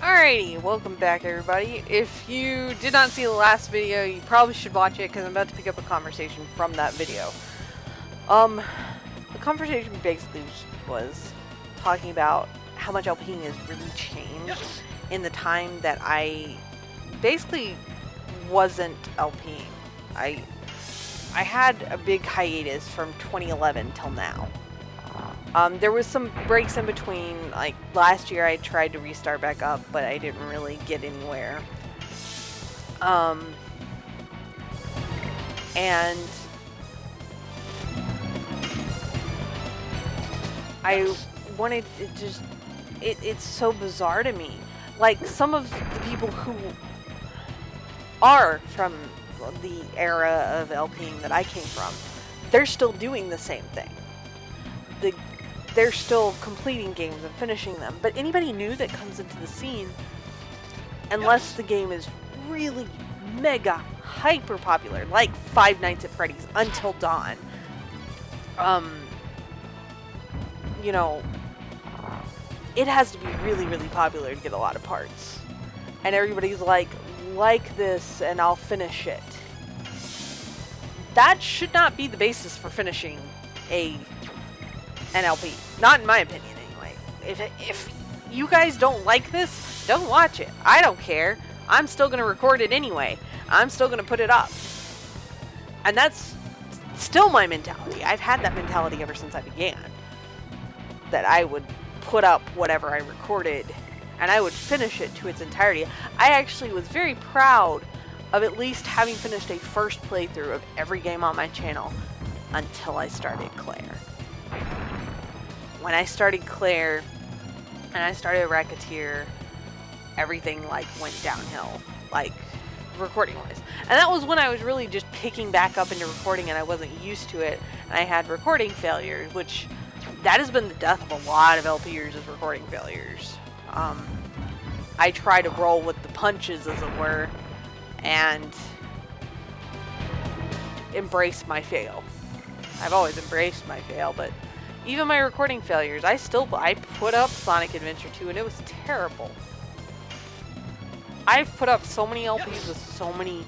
Alrighty, welcome back everybody. If you did not see the last video, you probably should watch it because I'm about to pick up a conversation from that video. The conversation basically was talking about how much LPing has really changed in the time that I basically wasn't LPing. I had a big hiatus from 2011 till now. There was some breaks in between, like last year I tried to restart back up, but I didn't really get anywhere. And I wanted to just, it's so bizarre to me. Like some of the people who are from the era of LPing that I came from, they're still doing the same thing. They're still completing games and finishing them, but anybody new that comes into the scene, unless the game is really mega hyper popular, like Five Nights at Freddy's Until Dawn, you know, it has to be really, really popular to get a lot of parts. And everybody's like this and I'll finish it. That should not be the basis for finishing an LP. Not in my opinion, anyway. If you guys don't like this, don't watch it. I don't care. I'm still going to record it anyway. I'm still going to put it up. And that's still my mentality. I've had that mentality ever since I began. That I would put up whatever I recorded, and I would finish it to its entirety. I actually was very proud of at least having finished a first playthrough of every game on my channel until I started Claire. When I started Claire and I started Racketeer, everything like went downhill, like recording wise. And that was when I was really just picking back up into recording and I wasn't used to it. And I had recording failures, which that has been the death of a lot of LPers, is recording failures. I try to roll with the punches, as it were, and embrace my fail. I've always embraced my fail, but even my recording failures, I put up Sonic Adventure 2 and it was terrible. I've put up so many LPs with so many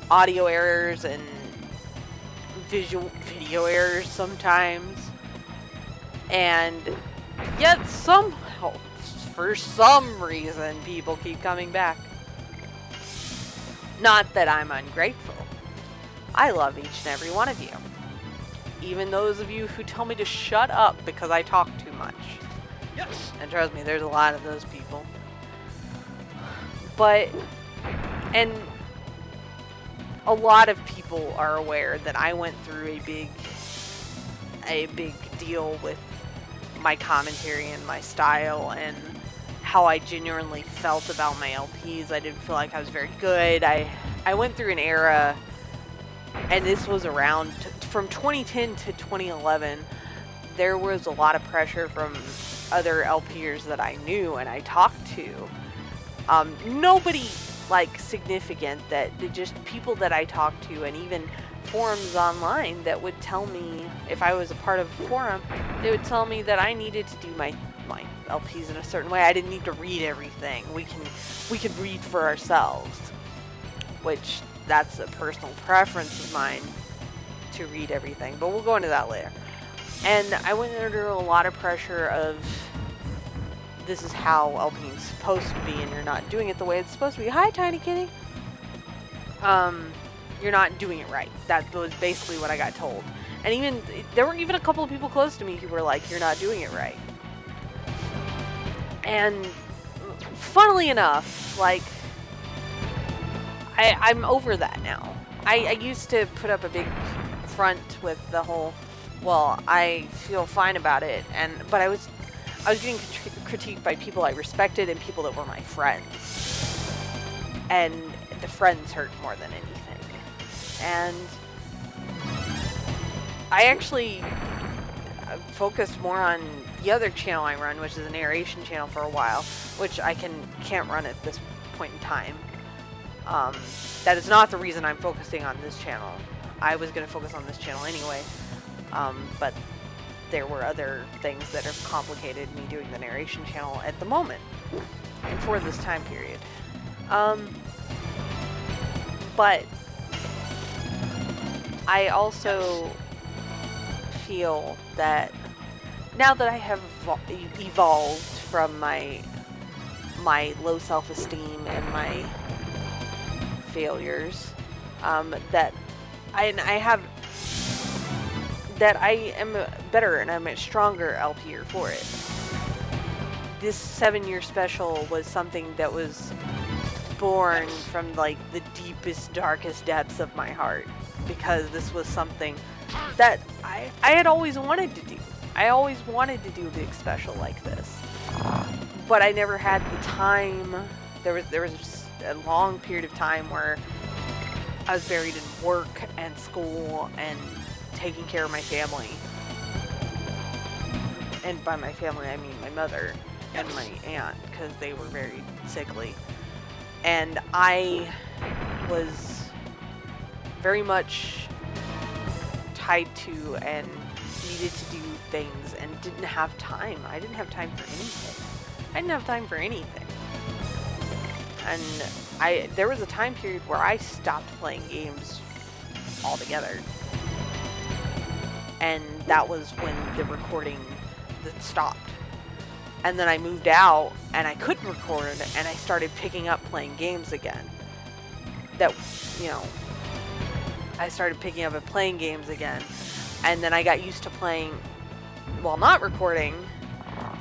audio errors and video errors sometimes. And yet somehow, for some reason, people keep coming back. Not that I'm ungrateful. I love each and every one of you. Even those of you who tell me to shut up because I talk too much. Yes. And trust me, there's a lot of those people. But, and a lot of people are aware that I went through a big deal with my commentary and my style and how I genuinely felt about my LPs. I didn't feel like I was very good. I went through an era, and this was around from 2010 to 2011, there was a lot of pressure from other LPers that I knew and I talked to. Nobody like significant, that just people that I talked to, and even forums online that would tell me, if I was a part of a forum, they would tell me that I needed to do my LPs in a certain way. I didn't need to read everything. We could read for ourselves, which that's a personal preference of mine, to read everything, but we'll go into that later. And I went under a lot of pressure of, this is how LPing is supposed to be and you're not doing it the way it's supposed to be. Hi, Tiny Kitty. You're not doing it right. That was basically what I got told. And even there were even a couple of people close to me who were like, you're not doing it right. And funnily enough, like, I'm over that now. I used to put up a big front with the whole, well, I feel fine about it, but I was getting critiqued by people I respected and people that were my friends. And the friends hurt more than anything. And I actually focused more on the other channel I run, which is a narration channel, for a while, which I can't run at this point in time. That is not the reason I'm focusing on this channel. I was going to focus on this channel anyway, but there were other things that have complicated me doing the narration channel at the moment. and for this time period. But I also feel that now that I have evolved from my low self-esteem and my failures, that I am better and I'm a stronger LPer for it. This 7-year special was something that was born from like the deepest, darkest depths of my heart, because this was something that I had always wanted to do. I always wanted to do a big special like this, but I never had the time. There was a long period of time where I was buried in work and school and taking care of my family. And by my family, I mean my mother and my aunt, because they were very sickly. And I was very much tied to and needed to do things and didn't have time. I didn't have time for anything. I didn't have time for anything. And there was a time period where I stopped playing games altogether. And that was when the recording stopped. And then I moved out and I couldn't record, and I started picking up playing games again. I started picking up and playing games again. And then I got used to playing while not recording.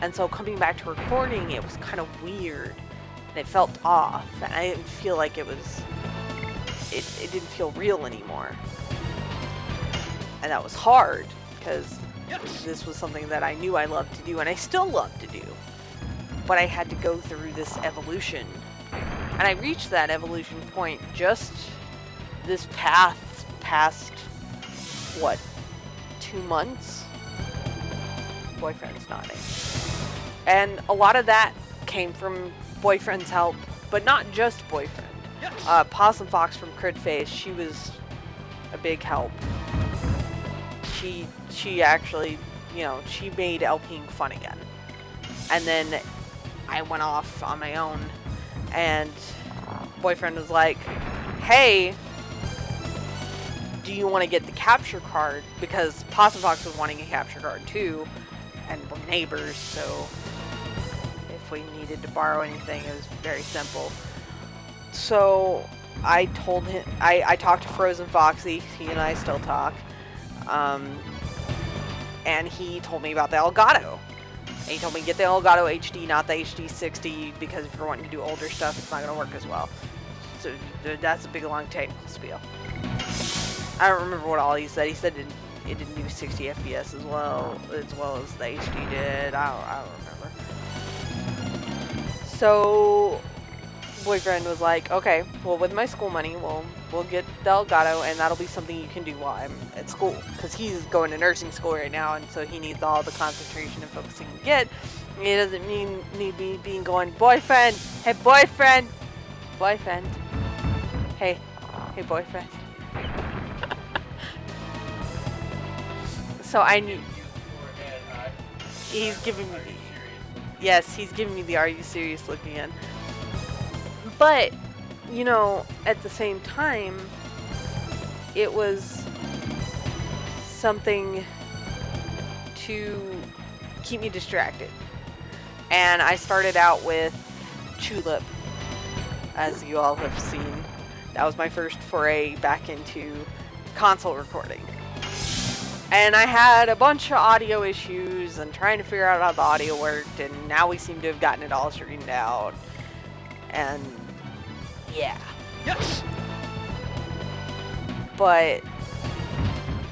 And so coming back to recording, it was kind of weird. And it felt off. And I didn't feel like it didn't feel real anymore. And that was hard, because this was something that I knew I loved to do, and I still love to do. But I had to go through this evolution. And I reached that evolution point just this past, what, 2 months? Boyfriend's nodding. And a lot of that came from boyfriend's help, but not just boyfriend. Possum Fox from Critface, she was a big help. She actually, she made LPing fun again. And then I went off on my own, and boyfriend was like, hey, do you want to get the capture card? Because Possum Fox was wanting a capture card too, and we're neighbors, so if we needed to borrow anything, it was very simple. So I told him, I talked to Frozen Foxy, he and I still talk, and he told me about the Elgato. And he told me get the Elgato HD, not the HD 60, because if you're wanting to do older stuff, it's not going to work as well. So that's a big long technical spiel. I don't remember what all he said. He said it didn't do 60 FPS as well as the HD did. I don't remember. So boyfriend was like, okay, well, with my school money, we'll get the Elgato, and that'll be something you can do while I'm at school, because he's going to nursing school right now, and so he needs all the concentration and focusing to get. He doesn't need me being going, boyfriend, hey boyfriend, hey boyfriend. So I knew he's giving me, yes, he's giving me the "Are you serious?" look again. But, at the same time, it was something to keep me distracted. And I started out with Tulip, as you all have seen. That was my first foray back into console recording. And I had a bunch of audio issues and trying to figure out how the audio worked, and now we seem to have gotten it all straightened out. And yeah. Yes. But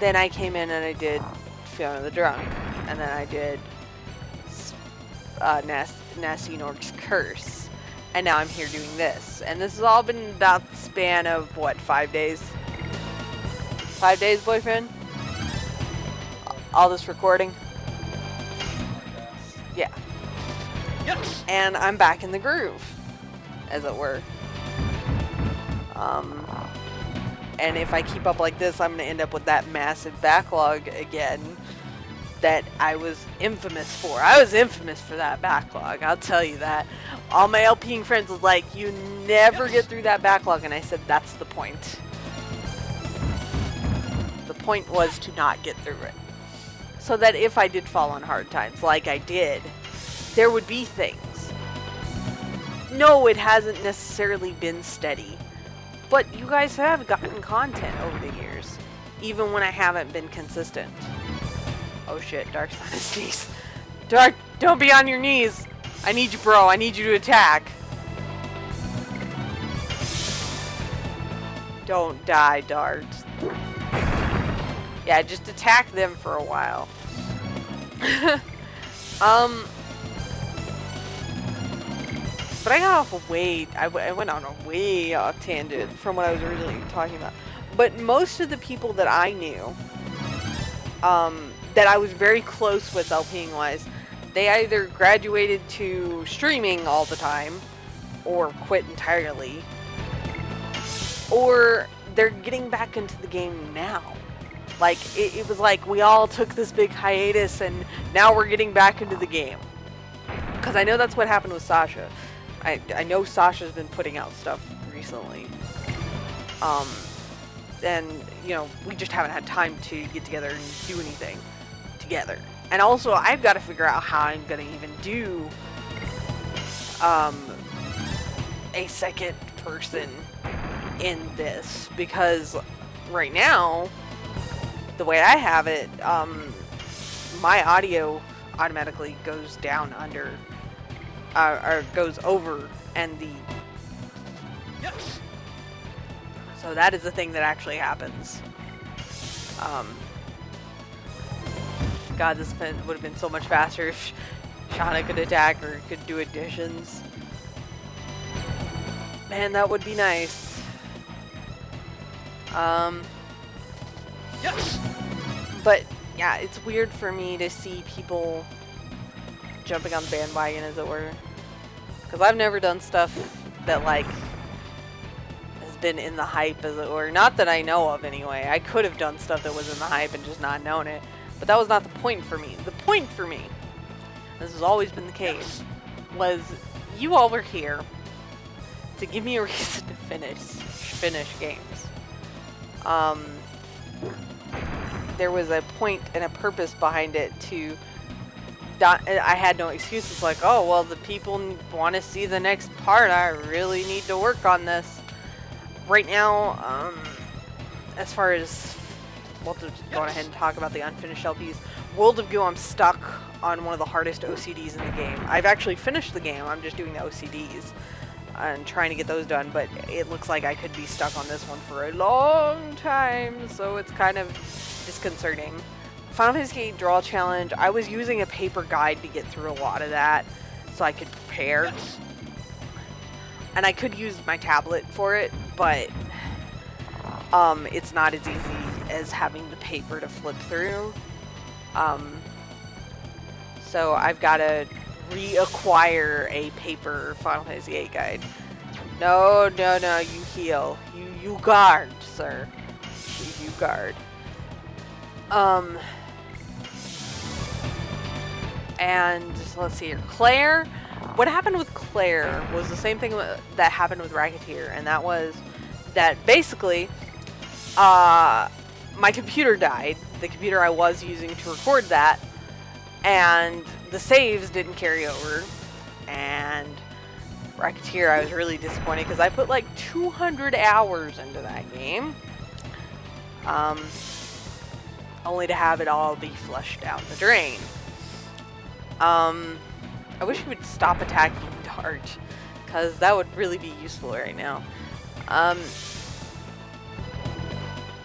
then I came in and I did Fiona the Drunk, and then I did Nasty Nork's Curse, and now I'm here doing this. And this has all been about the span of what, 5 days? 5 days, boyfriend? All this recording? Yeah. Yes. And I'm back in the groove, as it were. And if I keep up like this, I'm going to end up with that massive backlog again that I was infamous for. I was infamous for that backlog, I'll tell you that. All my LPing friends was like, you never get through that backlog, and I said, that's the point. The point was to not get through it. So that if I did fall on hard times, like I did, there would be things. No, it hasn't necessarily been steady, but you guys have gotten content over the years, even when I haven't been consistent. Oh shit, Dark's on his knees. Dark, don't be on your knees. I need you, bro. I need you to attack. Don't die, Dart. Yeah, just attack them for a while. But I got off a way, I went on a way off tangent from what I was originally talking about. But most of the people that I knew, that I was very close with LPing wise, they either graduated to streaming all the time, or quit entirely, or they're getting back into the game now. Like, it was like we all took this big hiatus and now we're getting back into the game. Because I know that's what happened with Sasha. I know Sasha's been putting out stuff recently. And, you know, we just haven't had time to get together and do anything together. And also, I've got to figure out how I'm going to even do a second person in this. Because right now, the way I have it, my audio automatically goes down under, or goes over, and the... Yes! So that is the thing that actually happens. God, this would have been so much faster if Shauna could attack or could do additions. Man, that would be nice. Yes! But, yeah, it's weird for me to see people jumping on the bandwagon, as it were. Because I've never done stuff that, like, has been in the hype, as it were. Not that I know of, anyway. I could have done stuff that was in the hype and just not known it. But that was not the point for me. The point for me, this has always been the case, was you all were here to give me a reason to finish games. There was a point and a purpose behind it to... I had no excuses like, oh, well, the people want to see the next part. I really need to work on this. Right now, as far as... We'll just go ahead and talk about the unfinished LPs. World of Goo, I'm stuck on one of the hardest OCDs in the game. I've actually finished the game. I'm just doing the OCDs and trying to get those done, but it looks like I could be stuck on this one for a long time, so it's kind of disconcerting. Final Fantasy VIII Draw Challenge, I was using a paper guide to get through a lot of that so I could prepare. And I could use my tablet for it, but it's not as easy as having the paper to flip through. So I've got to reacquire a paper Final Fantasy VIII guide. No, no, no, you heal. You guard, sir. You guard. And let's see here. Claire. What happened with Claire was the same thing that happened with Racketeer, and that was that basically my computer died, the computer I was using to record that, and the saves didn't carry over, and Racketeer, I was really disappointed because I put like 200 hours into that game, only to have it all be flushed down the drain. I wish you would stop attacking Dart, because that would really be useful right now.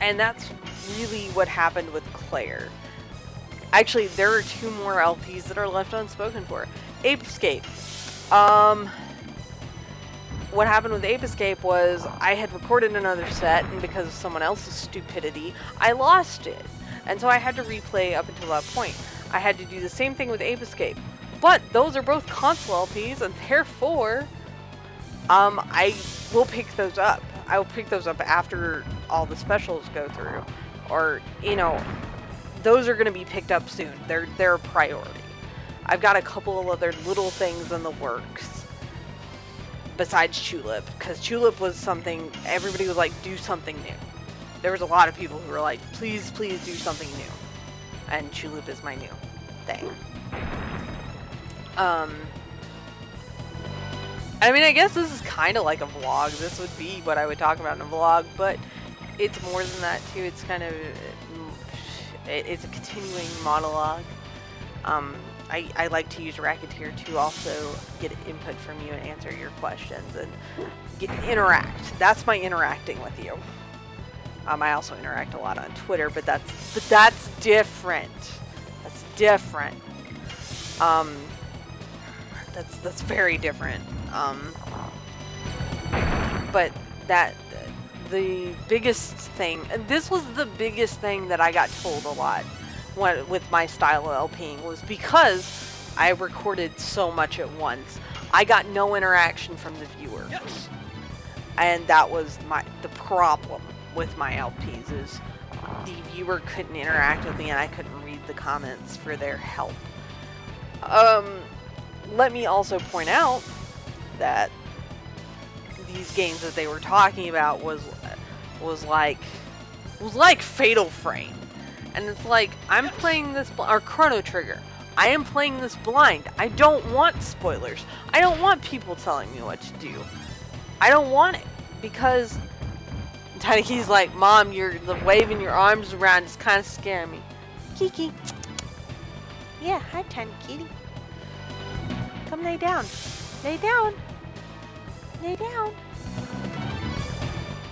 And that's really what happened with Claire. Actually, there are 2 more LPs that are left unspoken for. Ape Escape. What happened with Ape Escape was I had recorded another set, and because of someone else's stupidity, I lost it. And so I had to replay up until that point. I had to do the same thing with Ape Escape. But those are both console LPs, and therefore, I will pick those up. I will pick those up after all the specials go through. Or, you know, those are going to be picked up soon. They're a priority. I've got a couple of other little things in the works besides Tulip, because Tulip was something everybody was like, do something new. There was a lot of people who were like, please, please do something new, and Tulip is my new thing. I mean, I guess this is kind of like a vlog. This would be what I would talk about in a vlog, but it's more than that too. It's kind of, it's a continuing monologue. I like to use Racketeer to also get input from you and answer your questions and interact. That's my interacting with you. I also interact a lot on Twitter, but that's different. That's different. That's very different. But the biggest thing, and this was the biggest thing that I got told a lot with my style of LPing, was because I recorded so much at once, I got no interaction from the viewer. Yes. And that was the problem with my LPs, is the viewer couldn't interact with me and I couldn't read the comments for their help. Let me also point out that these games that they were talking about was like Fatal Frame, and it's like, I'm playing this, or Chrono Trigger. I am playing this blind. I don't want spoilers. I don't want people telling me what to do. I don't want it, because Tiny Kitty's like, Mom, the waving your arms around is kind of scaring me. Kiki. Yeah, hi Tiny Kitty. Come lay down. Lay down. Lay down.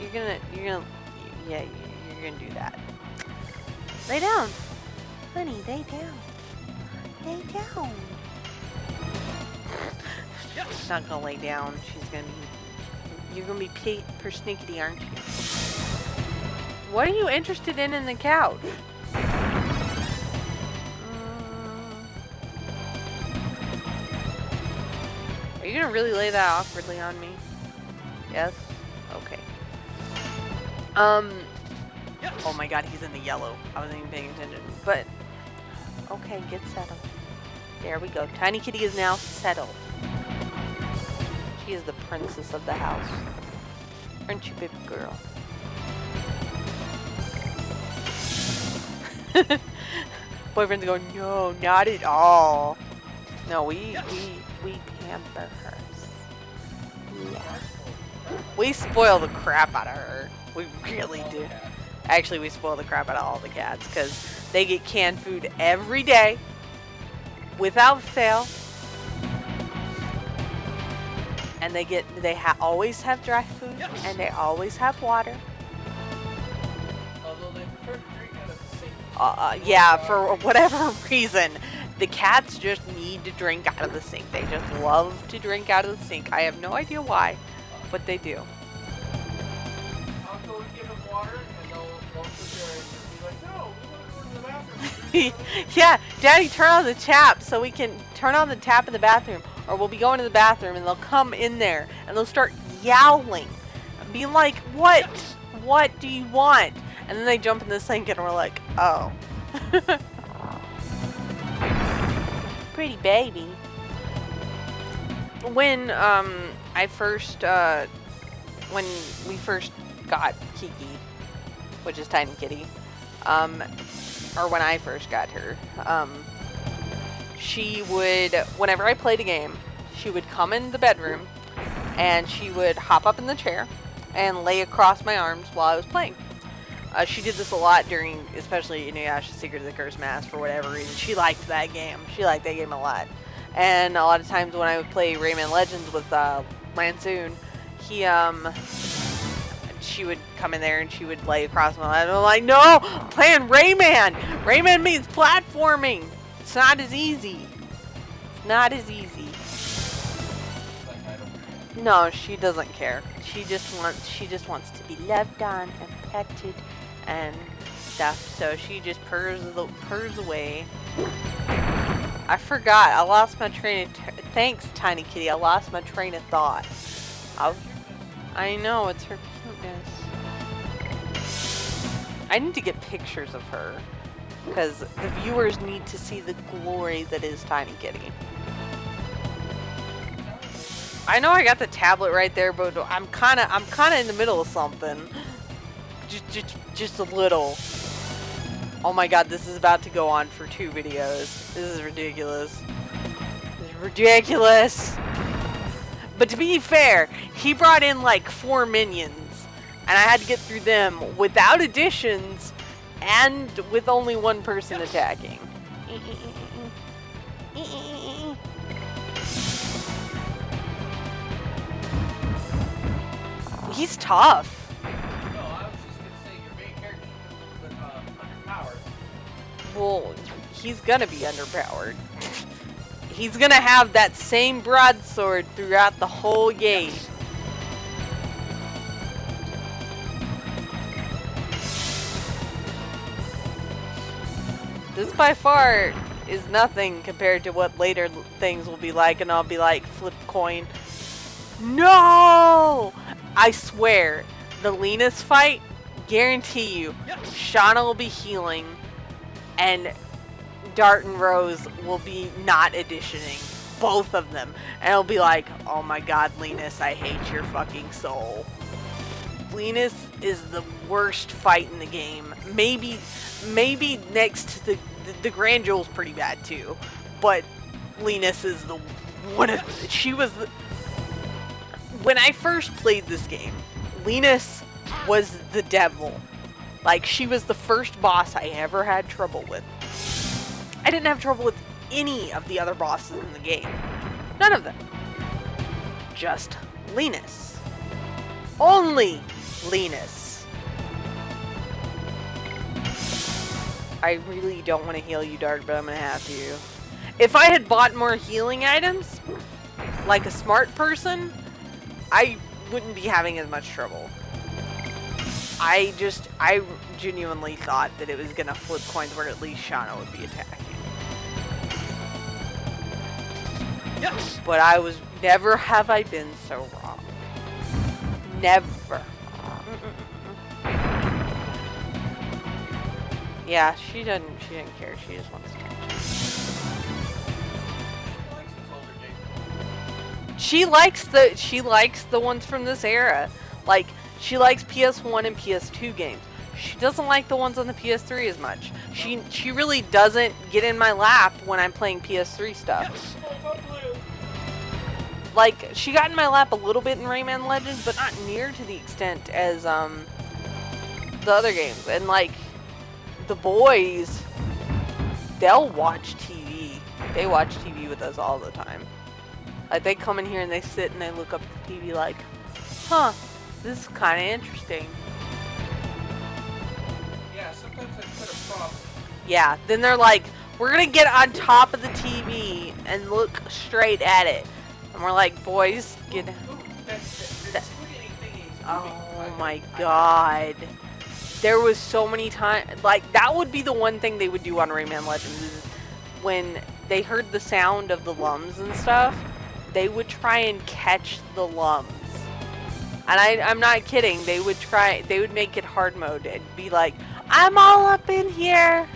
You're gonna do that. Lay down. Honey, lay down. Lay down. She's not gonna lay down. You're gonna be persnickety, aren't you? What are you interested in the couch? Are you gonna really lay that awkwardly on me? Yes? Okay. Oh my god, he's in the yellow. I wasn't even paying attention. But, okay, get settled. There we go. Tiny Kitty is now settled. She is the princess of the house. Aren't you, baby girl? Boyfriend's going, no, not at all. No, we pamper her. Yeah. We spoil the crap out of her. We really do. Actually, we spoil the crap out of all the cats, because they get canned food every day, without fail. And they always have dry food, and they always have water. Although they prefer to drink out of the sink. Yeah, for whatever reason. The cats just need to drink out of the sink. They just love to drink out of the sink. I have no idea why, but they do. I'll go and give them water, and they'll sit there and be like, no, we want to go to the bathroom. Yeah, Daddy, turn on the tap so we can turn on the tap in the bathroom. Or we'll be going to the bathroom and they'll come in there and they'll start yowling. Being like, what? What do you want? And then they jump in the sink and we're like, oh. Pretty baby. When when we first got Kiki, which is Tiny Kitty, or when I first got her, she would, whenever I played a game, she would come in the bedroom and she would hop up in the chair and lay across my arms while I was playing. She did this a lot during, especially Inuyasha Secret of the Cursed Mask, for whatever reason. She liked that game. She liked that game a lot. And a lot of times when I would play Rayman Legends with Lansoon, she would come in there and she would lay across my lap. And I'm like, no, I'm playing Rayman! Rayman means platforming! It's not as easy. It's not as easy. No, she doesn't care. She just wants to be loved on and petted and stuff. So she just purrs away. I forgot. I lost my train of thanks, Tiny Kitty. I lost my train of thought. I know, it's her cuteness. I need to get pictures of her. because the viewers need to see the glory that is Tiny Kitty. I know I got the tablet right there, but I'm kind of in the middle of something. Just a little. Oh my god, this is about to go on for 2 videos. This is ridiculous. This is ridiculous. But to be fair, he brought in like 4 minions, and I had to get through them without additions and with only 1 person attacking. He's tough. No, I was just gonna say your main character is a little bit underpowered. Well, he's gonna be underpowered. He's gonna have that same broadsword throughout the whole game. This by far is nothing compared to what later things will be like, and I'll be like, flip coin. No! I swear, the Linus fight, guarantee you, Shauna will be healing, and Dart and Rose will be not additioning. Both of them. And it'll be like, oh my god, Linus, I hate your fucking soul. Linus is the worst fight in the game. Maybe next to the Grand Jewel's pretty bad too. But Linus is the one of, she was the, when I first played this game, Linus was the devil. Like, she was the first boss I ever had trouble with. I didn't have trouble with any of the other bosses in the game. None of them. Just Linus. Only Linus. I really don't want to heal you, Dart, but I'm going to have to. If I had bought more healing items, like a smart person, I wouldn't be having as much trouble. I genuinely thought that it was gonna flip coins where at least Shauna would be attacking. Yes! But I was, never have I been so wrong. Never. Yeah, she didn't care, she just wants attention. She likes the ones from this era. Like, she likes PS1 and PS2 games. She doesn't like the ones on the PS3 as much. She really doesn't get in my lap when I'm playing PS3 stuff. Like, she got in my lap a little bit in Rayman Legends, but not near to the extent as the other games. And like, the boys, they'll watch TV. They watch TV with us all the time. Like, they come in here and they sit and they look up at the TV like, huh, this is kind of interesting. Yeah, sometimes I put a prop. Yeah, then they're like, we're gonna get on top of the TV and look straight at it. And we're like, boys, get... Oh my god. There was so many times, like, that would be the one thing they would do on Rayman Legends, is when they heard the sound of the lums and stuff, they would try and catch the lums. And I'm not kidding, they would make it hard mode and be like, I'm all up in here.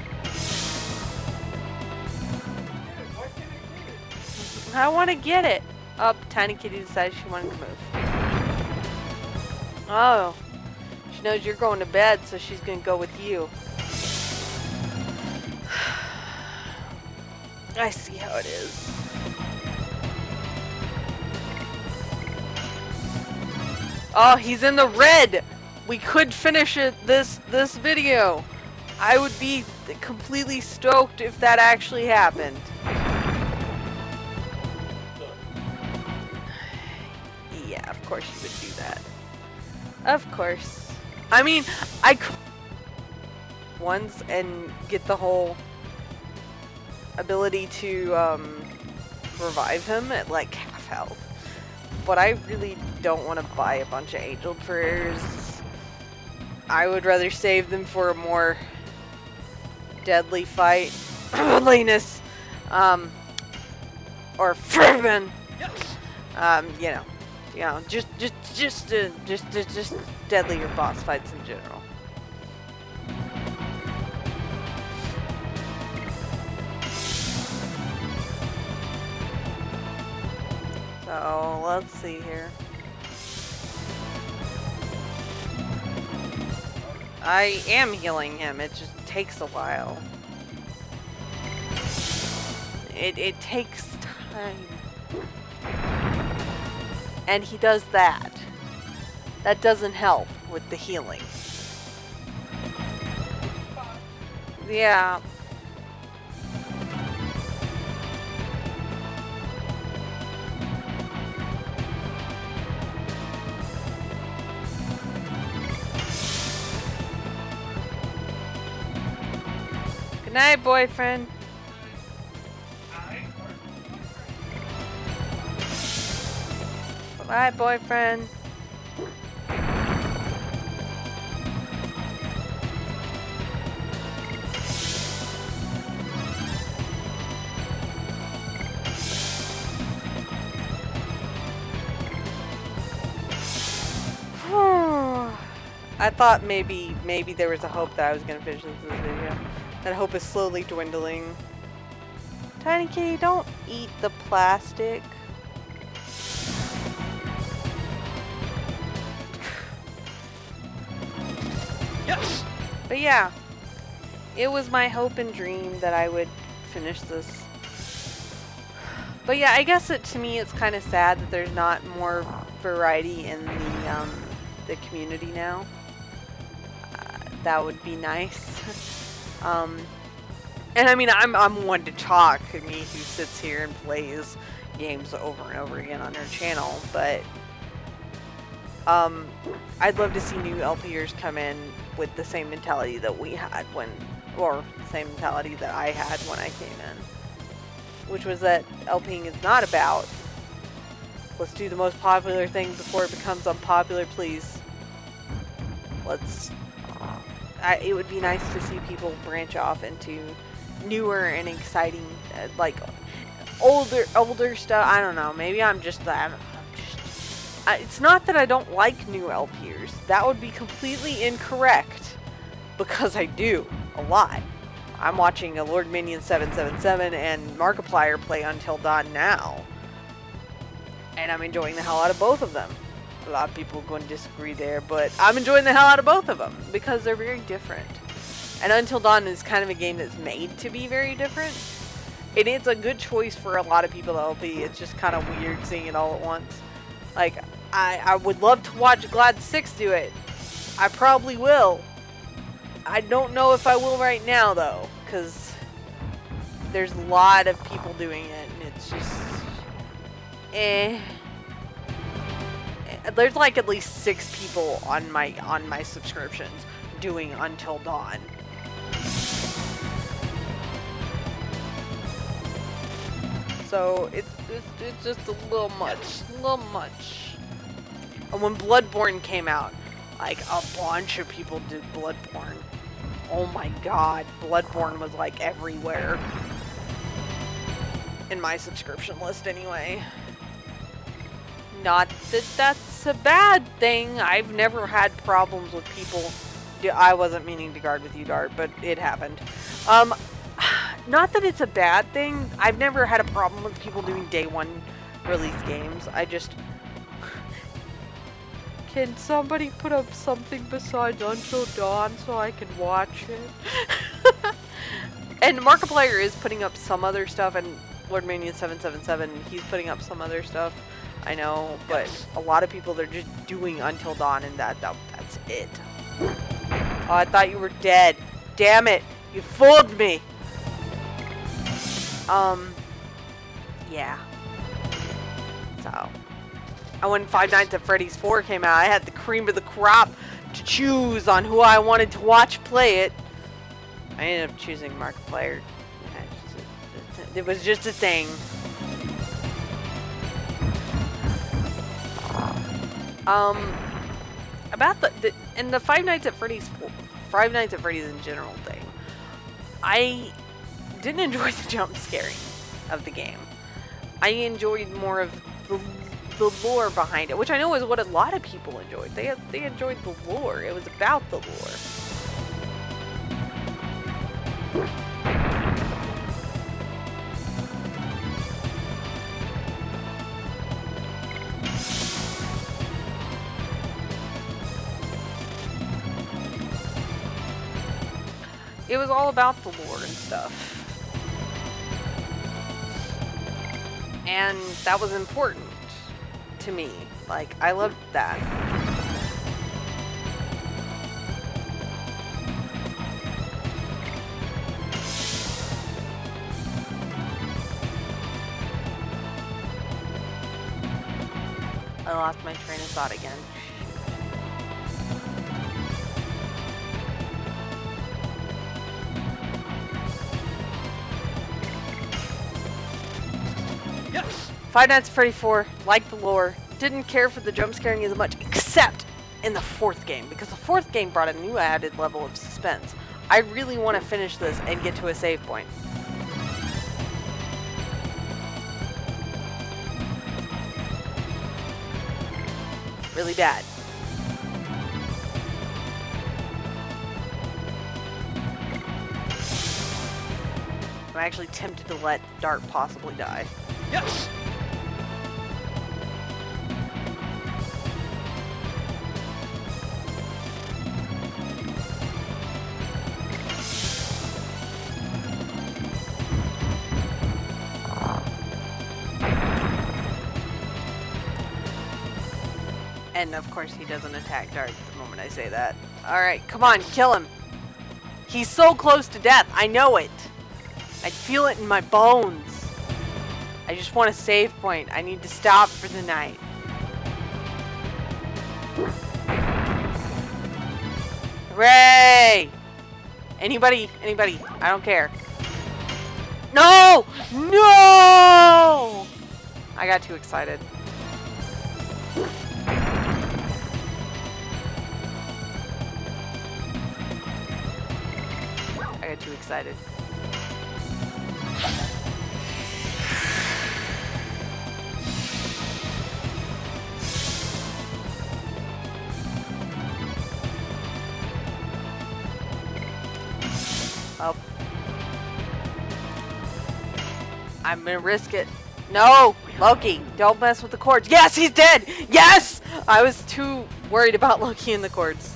I want to get it. Oh, Tiny Kitty decided she wanted to move. Oh, she knows you're going to bed, so she's going to go with you. I see how it is. Oh, he's in the red! We could finish it this video. I would be completely stoked if that actually happened. Yeah, of course you would do that. Of course. I mean, I could once and get the whole ability to revive him at like half health. But I really don't want to buy a bunch of angel prayers. I would rather save them for a more deadly fight. Linus. Or Fervin. You know, just deadlier boss fights in general. So, let's see here. I am healing him, it just takes a while. It takes time. And he does that. That doesn't help with the healing. Yeah. Good night, boyfriend. Bye, boyfriend. I thought maybe there was a hope that I was gonna finish this video. That hope is slowly dwindling. Tiny kitty, don't eat the plastic. Yes! But yeah, it was my hope and dream that I would finish this. But yeah, I guess to me it's kind of sad that there's not more variety in the community now. That would be nice. And I mean, I'm one to talk, me who sits here and plays games over and over again on her channel, but I'd love to see new LPers come in with the same mentality that we had or the same mentality that I had when I came in, which was that LPing is not about, let's do the most popular thing before it becomes unpopular, please. It would be nice to see people branch off into newer and exciting, like older stuff. I don't know. Maybe I'm just that. It's not that I don't like new LPers. That would be completely incorrect, because I do a lot. I'm watching a Lord Minion 777 and Markiplier play Until Dawn now, and I'm enjoying the hell out of both of them. A lot of people are going to disagree there, but I'm enjoying the hell out of both of them because they're very different. And Until Dawn is kind of a game that's made to be very different. And it's a good choice for a lot of people to LP. It's just kind of weird seeing it all at once. Like, I would love to watch Glad 6 do it. I probably will. I don't know if I will right now, though, because there's a lot of people doing it, and it's just... There's like at least 6 people on my subscriptions doing Until Dawn. So it's just a little much. And when Bloodborne came out, like a bunch of people did Bloodborne. Oh my god, Bloodborne was like everywhere. In my subscription list anyway. Not that that's a bad thing. I've never had problems with people. I wasn't meaning to guard with you, Dart, but it happened. Not that it's a bad thing. I've never had a problem with people doing day one release games. I just... Can somebody put up something besides Until Dawn so I can watch it? And Markiplier is putting up some other stuff, and Lord Minion 777, he's putting up some other stuff. I know, but a lot of people, they're just doing Until Dawn, and that's it. Oh, I thought you were dead. Damn it. You fooled me. Yeah. So, and when Five Nights at Freddy's 4 came out, I had the cream of the crop to choose on who I wanted to watch play it. I ended up choosing Markiplier. It was just a thing. About the Five Nights at Freddy's in general thing, I didn't enjoy the jump scaring of the game. I enjoyed more of the lore behind it, which I know is what a lot of people enjoyed. They enjoyed the lore. It was about the lore. it was all about the lore and stuff. And that was important to me. Like, I loved that. I lost my train of thought again. Yes! Five Nights at Freddy 4, liked the lore, didn't care for the jump scaring as much, except in the fourth game, because the fourth game brought a new added level of suspense. I really want to finish this and get to a save point. Really bad. I'm actually tempted to let Dart possibly die. Yes! And of course he doesn't attack Dart the moment I say that. Alright, come on, kill him. He's so close to death, I know it. I feel it in my bones. I just want a save point. I need to stop for the night. Hooray! Anybody, I don't care. No! No! I got too excited. I got too excited. Oh. I'm gonna risk it. No! Loki, don't mess with the cords. Yes, he's dead! Yes! I was too worried about Loki and the cords.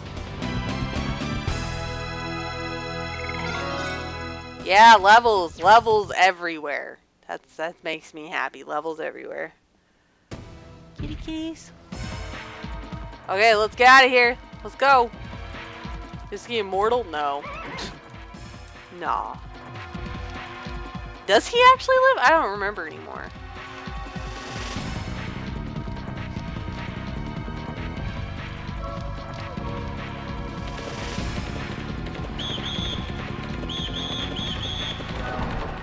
Yeah, levels. Levels everywhere. That makes me happy. Levels everywhere. Kitty kitties. Okay, let's get out of here. Let's go. Is he immortal? No. Nah. Does he actually live? I don't remember anymore.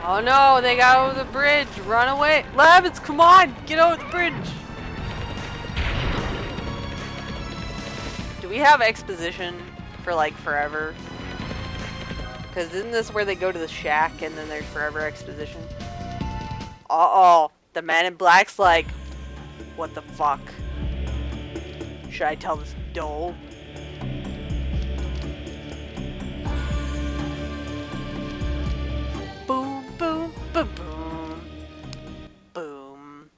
Oh no, they got over the bridge. Run away. Labbits, come on. Get over the bridge. Do we have exposition for like forever? Because isn't this where they go to the shack and then there's forever exposition? Uh-oh. The man in black's like, what the fuck? Should I tell this doll? Boom, boom, boom, boom. Boom.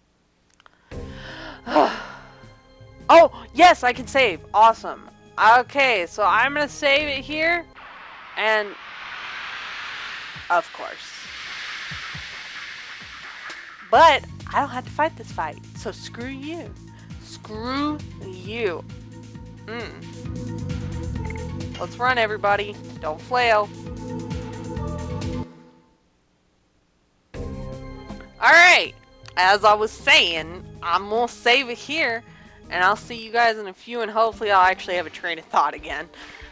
Oh, yes, I can save. Awesome. Okay, so I'm going to save it here. And... of course. But I don't have to fight this fight. So screw you. Screw you. Let's run, everybody. Don't flail. Alright. As I was saying, I'm going to save it here. And I'll see you guys in a few. And hopefully I'll actually have a train of thought again.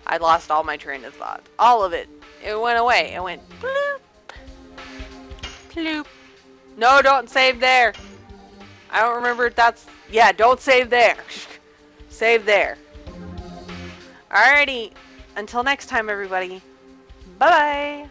I lost all my train of thought. All of it. It went away. It went bloop. Bloop. No, don't save there. I don't remember if that's... yeah, don't save there. Save there. Alrighty. Until next time, everybody. Bye-bye.